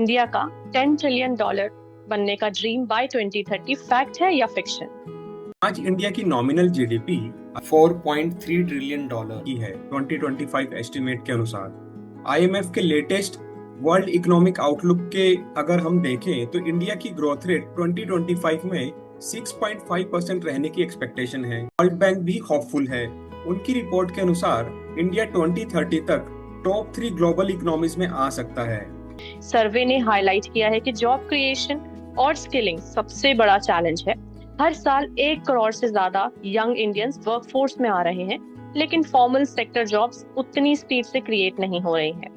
India का $10 trillion बनने का ड्रीम बाय 2030 फैक्ट है या फिक्शन? आज इंडिया की नॉमिनल जीडीपी 4.3 ट्रिलियन डॉलर की है 2025 एस्टिमेट के अनुसार। आईएमएफ के लेटेस्ट वर्ल्ड इकोनॉमिक आउटलुक के अगर हम देखें तो इंडिया की ग्रोथ रेट 2025 में 6.5% रहने की एक्सपेक्टेशन है। वर्ल्ड बैंक भी होपफुल है। उनकी रिपोर्ट के अनुसार इंडिया 2030 तक टॉप 3 ग्लोबल इकोनॉमीज में आ सकता है। सर्वे ने हाईलाइट किया है कि जॉब क्रिएशन और स्किलिंग सबसे बड़ा चैलेंज है। हर साल 1 करोड़ से ज्यादा यंग इंडियंस वर्कफोर्स में आ रहे हैं, लेकिन फॉर्मल सेक्टर जॉब्स उतनी स्पीड से क्रिएट नहीं हो रही हैं।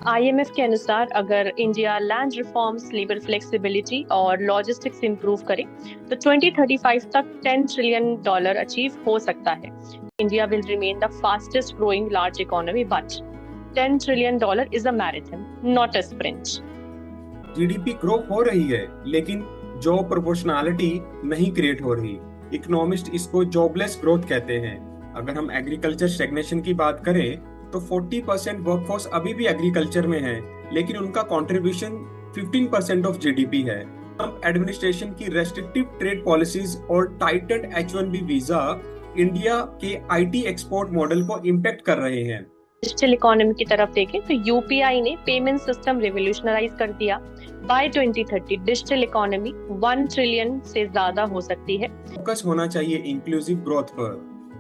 आईएमएफ के अनुसार अगर India land reforms, labour flexibility और लॉजिस्टिक्स इंप्रूव करे तो 2035 तक $10 ट्रिलियन अचीव हो सकता है। India will remain the fastest growing large economy, but $10 trillion is a marathon, not a sprint. GDP grow हो रही है, लेकिन जॉब प्रोपोर्शनैलिटी नहीं क्रिएट हो रही। इकोनॉमिस्ट इसको जॉबलेस ग्रोथ कहते हैं। अगर हम एग्रीकल्चर स्टैग्नेशन की बात करें तो 40% वर्कफोर्स अभी भी एग्रीकल्चर में है, लेकिन उनका कंट्रीब्यूशन 15% ऑफ जीडीपी है। ट्रम्प एडमिनिस्ट्रेशन की रेस्ट्रिक्टिव ट्रेड पॉलिसीज और टाइटेंड H1B वीजा इंडिया के आईटी एक्सपोर्ट मॉडल को इम्पैक्ट कर रहे हैं। डिजिटल इकोनॉमी की तरफ देखें तो यूपीआई ने पेमेंट सिस्टम रिवोल्यूशनराइज कर दिया। बाय 2030 डिजिटल इकोनॉमी 1 ट्रिलियन से ज्यादा हो सकती है। फोकस होना चाहिए इंक्लूसिव ग्रोथ पर,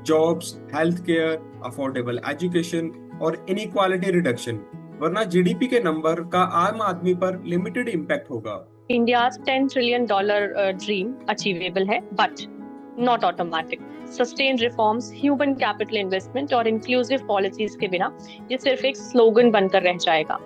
jobs, health care, affordable education और इनइक्वालिटी रिडक्शन, वरना जीडीपी के नंबर का आम आदमी पर लिमिटेड इम्पैक्ट होगा। इंडिया $10 ट्रिलियन ड्रीम अचीवेबल है, but not automatic. Sustain reforms, human capital investment और इंक्लूसिव पॉलिसीज के बिना ये सिर्फ एक स्लोगन बनकर रह जाएगा।